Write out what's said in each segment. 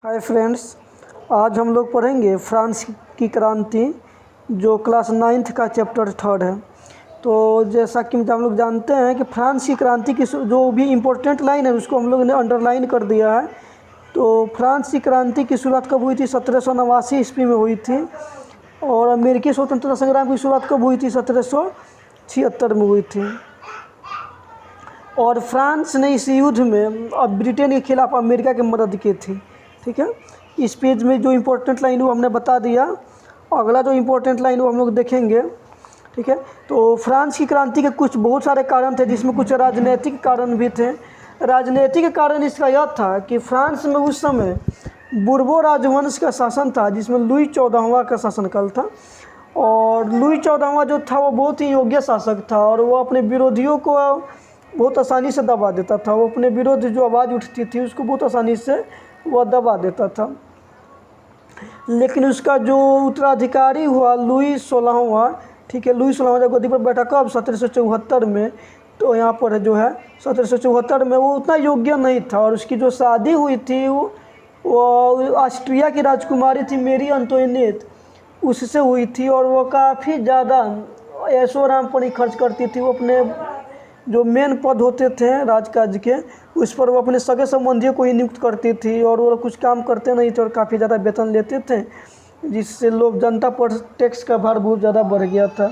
Hi friends, आज हम लोग पढ़ेंगे फ्रांस की क्रांति जो क्लास 9th का चैप्टर 3 है। तो जैसा कि हम लोग जानते हैं कि फ्रांस की क्रांति की जो भी इम्पोर्टेंट लाइन है उसको हम लोग ने अंडरलाइन कर दिया है। तो फ्रांस की क्रांति की शुरुआत कब हुई थी? 1789 ईस्वी में हुई थी। और अमेरिकी स्वतंत्रता संग्राम की शुरुआत कब हुई थी? 1776 में हुई थी। और फ्रांस ने इस युद्ध में अब ब्रिटेन के खिलाफ अमेरिका की मदद की थी। ठीक है, इस पेज में जो इम्पोर्टेंट लाइन वो हमने बता दिया। अगला जो इम्पोर्टेंट लाइन वो हम लोग देखेंगे। ठीक है, तो फ्रांस की क्रांति के कुछ बहुत सारे कारण थे, जिसमें कुछ राजनीतिक कारण भी थे। राजनीतिक कारण इसका यह था कि फ्रांस में उस समय बुर्बो राजवंश का शासन था, जिसमें लुई 14वां का शासनकाल था। और लुई 14वां जो था वो बहुत ही योग्य शासक था और वो अपने विरोधियों को बहुत आसानी से दबा देता था। वो अपने विरोध जो आवाज़ उठती थी उसको बहुत आसानी से वह दबा देता था। लेकिन उसका जो उत्तराधिकारी हुआ लुई 16वां, ठीक है, लुई 16वां जब गद्दी पर बैठा कब? 1774 में। तो यहाँ पर जो है 1774 में वो उतना योग्य नहीं था। और उसकी जो शादी हुई थी वो ऑस्ट्रिया की राजकुमारी थी मेरी अंतोइनेट, उससे हुई थी। और वो काफ़ी ज़्यादा ऐशो आराम पर ही खर्च करती थी। वो अपने जो मेन पद होते थे राजकाज के उस पर वो अपने सगे संबंधियों को ही नियुक्त करती थी। और वो कुछ काम करते नहीं थे और काफ़ी ज़्यादा वेतन लेते थे, जिससे लोग जनता पर टैक्स का भार बहुत ज़्यादा बढ़ गया था।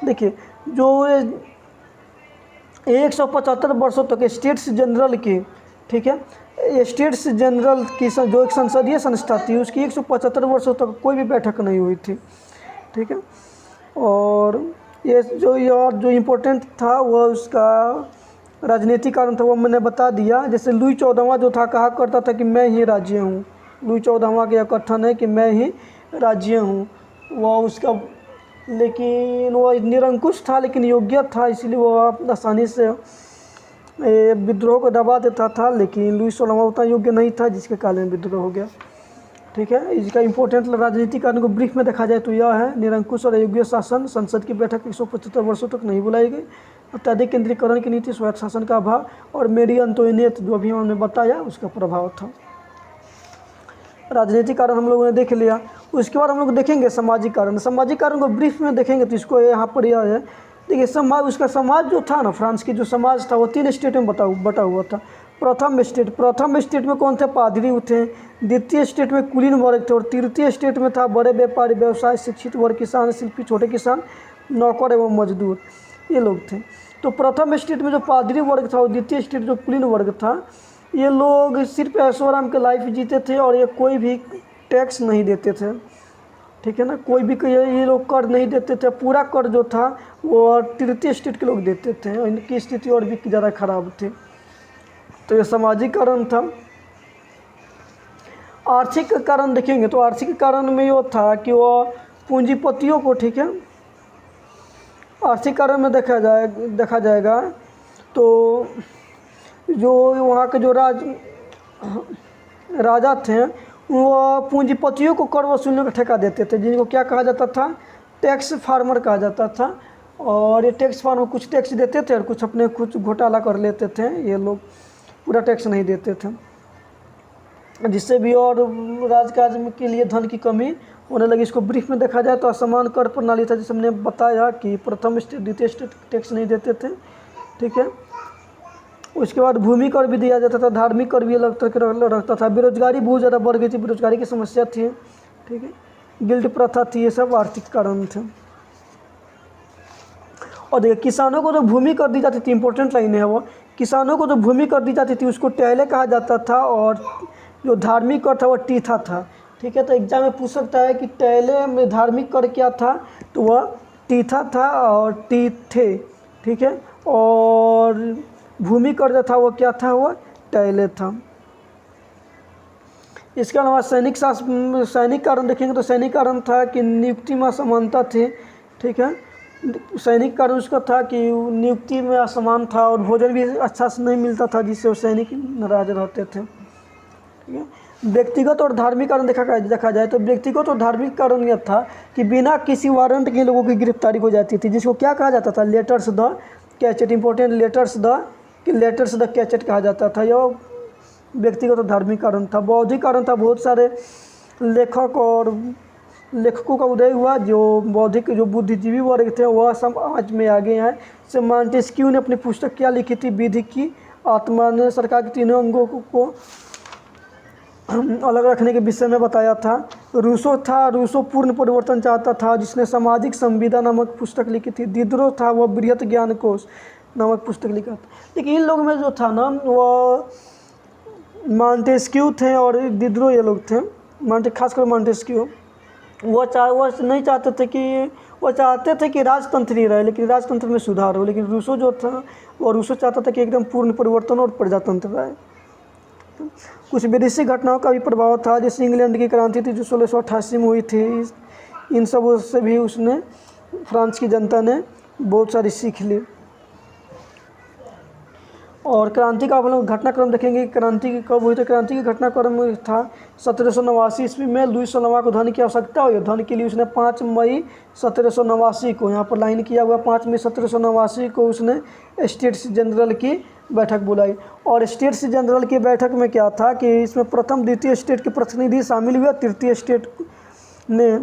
देखिए, जो 175 वर्षों तक स्टेट्स जनरल की, ठीक है, स्टेट्स जनरल की जो एक संसदीय संस्था थी उसकी 175 वर्षों तक कोई भी बैठक नहीं हुई थी। ठीक है, और ये जो इम्पोर्टेंट था वह उसका राजनीतिक कारण था, वो मैंने बता दिया। जैसे लुई 14वां जो था कहा करता था कि मैं ही राज्य हूँ। लुई 14वां का यह कथन है कि मैं ही राज्य हूँ। वह उसका लेकिन वह निरंकुश था लेकिन योग्य था, इसलिए वह आसानी से विद्रोह को दबा देता था। लेकिन लुई 16वां उतना योग्य नहीं था, जिसके कारण विद्रोह हो गया। ठीक है, इसका इंपॉर्टेंट राजनीतिक कारण को ब्रीफ में देखा जाए तो यह है: निरंकुश और अयोग्य शासन, संसद की बैठक 175 वर्षों तक नहीं बुलाई गई, अत्यधिक केंद्रीकरण की नीति, स्वायत्त शासन का अभाव, और मेरी अंतोइनेट जो अभी हमने बताया उसका प्रभाव था। राजनीतिक कारण हम लोगों ने देख लिया। उसके बाद हम लोग देखेंगे सामाजिक कारण। सामाजिक कारण को ब्रीफ में देखेंगे तो इसको यहाँ पर यह है, देखिए, उसका समाज जो था ना, फ्रांस की जो समाज था वो 3 स्टेट में बटा हुआ था। प्रथम स्टेट में कौन थे? पादरी थे। द्वितीय स्टेट में कुलीन वर्ग थे। और तृतीय स्टेट में था बड़े व्यापारी, व्यवसाय, शिक्षित वर्ग, किसान, शिल्पी, छोटे किसान, नौकर एवं मजदूर, ये लोग थे। तो प्रथम स्टेट में जो पादरी वर्ग था और द्वितीय स्टेट जो कुलीन वर्ग था, ये लोग सिर्फ ऐशो आराम के लाइफ जीते थे और ये कोई भी टैक्स नहीं देते थे। ठीक है ना, कोई भी ये लोग कर नहीं देते थे। पूरा कर जो था वो तृतीय स्टेट के लोग देते थे। इनकी स्थिति और भी ज़्यादा खराब थी। तो ये सामाजिक कारण था। आर्थिक कारण देखेंगे तो आर्थिक कारण में ये था कि वो पूंजीपतियों को, ठीक है, आर्थिक कारण में देखा जाएगा तो जो वहाँ के जो राजा थे वो पूंजीपतियों को कर वसूलने का ठेका देते थे, जिनको क्या कहा जाता था? टैक्स फार्मर कहा जाता था। और ये टैक्स फार्मर कुछ टैक्स देते थे और कुछ घोटाला कर लेते थे। ये लोग पूरा टैक्स नहीं देते थे, जिससे भी और राजकाज के लिए धन की कमी होने लगी। इसको ब्रीफ में देखा जाए तो असमान कर प्रणाली था, जिसे हमने बताया कि प्रथम स्टेट द्वितीय स्टेट टैक्स नहीं देते थे। ठीक है, उसके बाद भूमि कर भी दिया जाता था, धार्मिक कर भी अलग तरह रखता था। बेरोजगारी बहुत ज़्यादा बढ़ गई थी, बेरोजगारी की समस्या थी। ठीक है, गिल्ड प्रथा थी, ये सब आर्थिक कारण थे। और देखिए, किसानों को जो भूमि कर दी जाती थी, इंपॉर्टेंट लाइन है वो, किसानों को जो भूमि कर दी जाती थी उसको टैले कहा जाता था। और जो धार्मिक कर था वो टीथा था। ठीक है, तो एग्जाम में पूछ सकता है कि टैले में धार्मिक कर क्या था? तो वह टीथा था और टीथे। ठीक है, और भूमि कर जो था वो क्या था? वो टैले था। इसके अलावा सैनिक कारण देखेंगे तो सैनिक कारण था कि नियुक्ति में असमानता थी। ठीक है, सैनिक कारण उसका था कि नियुक्ति में असमान था और भोजन भी अच्छा से नहीं मिलता था, जिससे वो सैनिक नाराज रहते थे। ठीक है, व्यक्तिगत और धार्मिक कारण देखा जाए तो व्यक्तिगत और धार्मिक कारण यह था कि बिना किसी वारंट के लोगों की गिरफ्तारी हो जाती थी, जिसको क्या कहा जाता था? Letters de cachet. Important letters de cachet कहा जाता था। यह व्यक्तिगत और धार्मिक कारण था। बौद्धिक कारण था, बहुत सारे लेखक और लेखकों का उदय हुआ। जो बौद्धिक जो बुद्धिजीवी वर्ग थे वह समाज में आगे हैं। जैसे मॉन्टेस्क्यू ने अपनी पुस्तक क्या लिखी थी, विधि की आत्मा ने सरकार के तीनों अंगों को अलग रखने के विषय में बताया था। रूसो पूर्ण परिवर्तन चाहता था, जिसने सामाजिक संविदा नामक पुस्तक लिखी थी। दिदरो था, वह बृहत ज्ञान कोश नामक पुस्तक लिखा था। लेकिन इन लोगों में जो था ना, वह मॉन्टेस्क्यू थे और दिदरो ये लोग थे। खासकर मॉन्टेस्क्यू वो नहीं चाहते थे कि वो चाहते थे कि राजतंत्र ही रहे, लेकिन राजतंत्र में सुधार हो। लेकिन रूसो जो था वो रूसो चाहता था कि एकदम पूर्ण परिवर्तन और प्रजातंत्र रहे। कुछ विदेशी घटनाओं का भी प्रभाव था, जैसे इंग्लैंड की क्रांति थी जो 1688 में हुई थी। इन सब से भी उसने फ्रांस की जनता ने बहुत सारी सीख ली। और क्रांति का आप लोग घटनाक्रम देखेंगे, क्रांति कब हुई? तो क्रांति की घटनाक्रम था 1789 ईस्वी में। लुई 16वां को धन की आवश्यकता हुई। धन के लिए उसने 5 मई 1789 को, यहाँ पर लाइन किया हुआ, 5 मई 1789 को उसने स्टेट्स जनरल की बैठक बुलाई। और स्टेट्स जनरल की बैठक में क्या था कि इसमें प्रथम द्वितीय स्टेट के प्रतिनिधि शामिल हुए। तृतीय स्टेट ने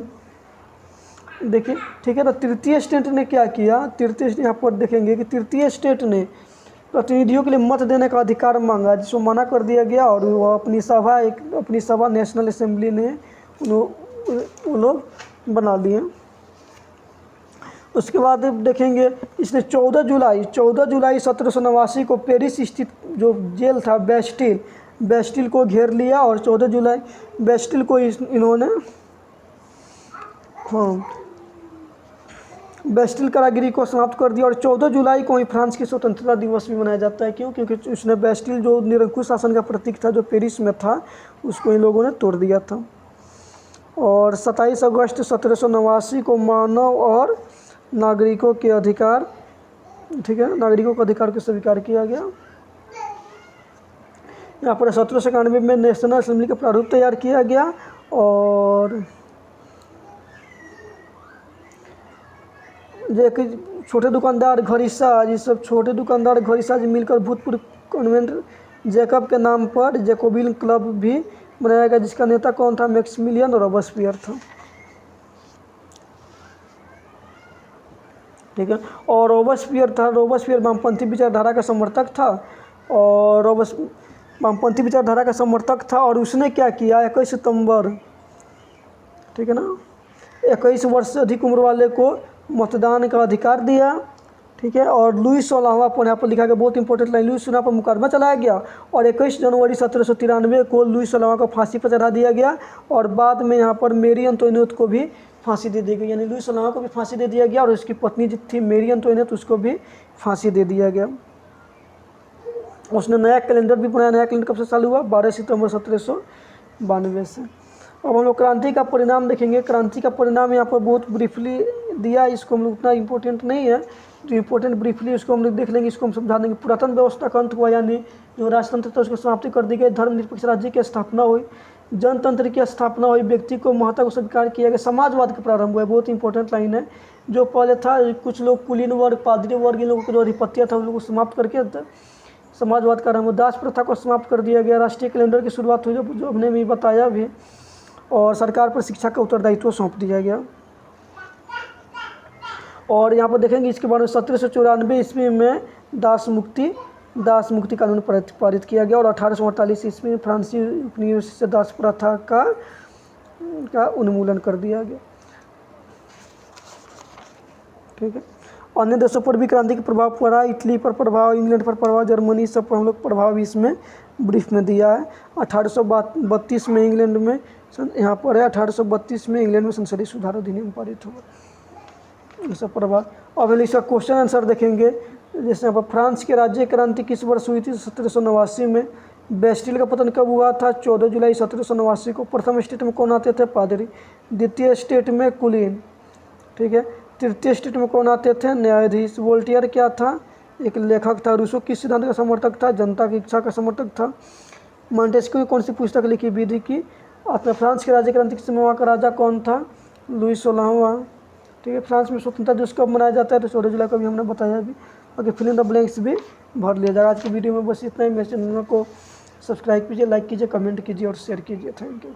देखिए, ठीक है, तो तृतीय स्टेट ने क्या किया? तृतीय, यहाँ पर देखेंगे कि तृतीय स्टेट ने प्रतिनिधियों के लिए मत देने का अधिकार मांगा, जिसको मना कर दिया गया। और वो अपनी सभा नेशनल असेंबली ने वो लोग बना लिए। उसके बाद देखेंगे इसने 14 जुलाई 1789 को पेरिस स्थित जो जेल था बेस्टिल को घेर लिया। और 14 जुलाई बेस्टिल को इन्होंने बेस्टिल कारागिरी को समाप्त कर दिया। और 14 जुलाई को ही फ्रांस की स्वतंत्रता दिवस भी मनाया जाता है। क्यों? क्योंकि उसने बेस्टिल जो निरंकुश शासन का प्रतीक था, जो पेरिस में था, उसको इन लोगों ने तोड़ दिया था। और 27 अगस्त 1789 को मानव और नागरिकों के अधिकार, ठीक है, नागरिकों के अधिकार को स्वीकार किया गया। यहाँ पर 1791 में नेशनल असेंबली का प्रारूप तैयार किया गया। और जो छोटे दुकानदार घड़ीसाज, ये सब छोटे दुकानदार घड़ीसाज मिलकर भूतपूर्व कॉन्वेंट जैकब के नाम पर जैकोबिन क्लब भी बनाया गया, जिसका नेता कौन था? मैक्सिमिलियन रॉबespierre था। ठीक है, और रॉबespierre वामपंथी विचारधारा का समर्थक था। और वामपंथी विचारधारा का समर्थक था। और उसने क्या किया? 21 सितंबर, ठीक है ना, 21 वर्ष से अधिक उम्र वाले को मतदान का अधिकार दिया। ठीक है, और लुई 16वां पर, यहाँ पर लिखा गया बहुत इंपॉर्टेंट लाइन, लुई 16वां पर मुकदमा चलाया गया। और 21 जनवरी 1793 को लुई 16वां को फांसी पर चढ़ा दिया गया। और बाद में यहाँ पर मेरी अंतोनियत को भी फांसी दे दी गई, यानी लुई 16वां को भी फांसी दे दिया गया। और उसकी पत्नी जो थी मेरी अंतोनियत, उसको भी फांसी दे दिया गया। उसने नया कैलेंडर भी बनाया। नया कैलेंडर कब से चालू हुआ? 12 सितंबर 1792 से। अब हम लोग क्रांति का परिणाम देखेंगे। क्रांति का परिणाम यहाँ पर बहुत ब्रीफली दिया, इसको हम लोग उतना इम्पोर्टेंट नहीं है। जो इम्पोर्टेंट ब्रीफली उसको हम लोग देख लेंगे, इसको हम समझा देंगे। पुरातन व्यवस्था का अंत हुआ, यानी जो राजतंत्र था उसकी समाप्ति कर दी गई। धर्मनिरपेक्ष राज्य की स्थापना हुई, जनतंत्र की स्थापना हुई, व्यक्ति को महत्व को स्वीकार किया गया, समाजवाद का प्रारंभ हुआ। बहुत इंपॉर्टेंट लाइन है। जो पहले था कुछ लोग कुलीन वर्ग, पादरी वर्ग, इन लोगों को जो अधिपत्य था उन लोगों को समाप्त करके समाजवाद का आरंभ। दास प्रथा को समाप्त कर दिया गया। राष्ट्रीय कैलेंडर की शुरुआत हुई, जो हमने भी बताया भी। और सरकार पर शिक्षा का उत्तरदायित्व सौंप दिया गया। और यहाँ पर देखेंगे इसके बारे में 1794 ईस्वी में दास मुक्ति कानून पारित किया गया। और 1848 ईस्वी में फ्रांसीसी उपनिवेश से दास प्रथा का उन्मूलन कर दिया गया। ठीक है, अन्य देशों पर भी क्रांति का प्रभाव पड़ा। इटली पर प्रभाव, इंग्लैंड पर प्रभाव, जर्मनी, सब पर हम लोग प्रभाव इसमें ब्रीफ में दिया है। 1832 में इंग्लैंड में, यहाँ पर है 1832 में इंग्लैंड में संसदीय सुधार अधिनियम पारित हुआ। ये सब प्रभाव। अब हम इसका क्वेश्चन आंसर देखेंगे। जैसे यहाँ पर फ्रांस की राज्य क्रांति किस वर्ष हुई थी? 1789 में। बेस्टिल का पतन कब हुआ था? 14 जुलाई 1789 को। प्रथम स्टेट में कौन आते थे? पादरी। द्वितीय स्टेट में कुलीन। ठीक है, तृतीय स्टेट में कौन आते थे? न्यायाधीश। वोल्टेयर क्या था? एक लेखक था। रूसो किस सिद्धांत का समर्थक था? जनता की इच्छा का समर्थक था। मॉन्टेस्क्यू ने कौन सी पुस्तक लिखी? विधि की आत्मा। फ्रांस की राज्य क्रांति के समय वहाँ का राजा कौन था? लुई 16वां। ठीक है, फ्रांस में स्वतंत्रता दिवस कब मनाया जाता है? तो 14 जुलाई को भी हमने बताया भी। बाकी फिल इन द ब्लैंक्स भी भर लिया जाएगा। आज की वीडियो में बस इतना ही। मेरे चैनल को सब्सक्राइब कीजिए, लाइक कीजिए, कमेंट कीजिए और शेयर कीजिए। Thank you.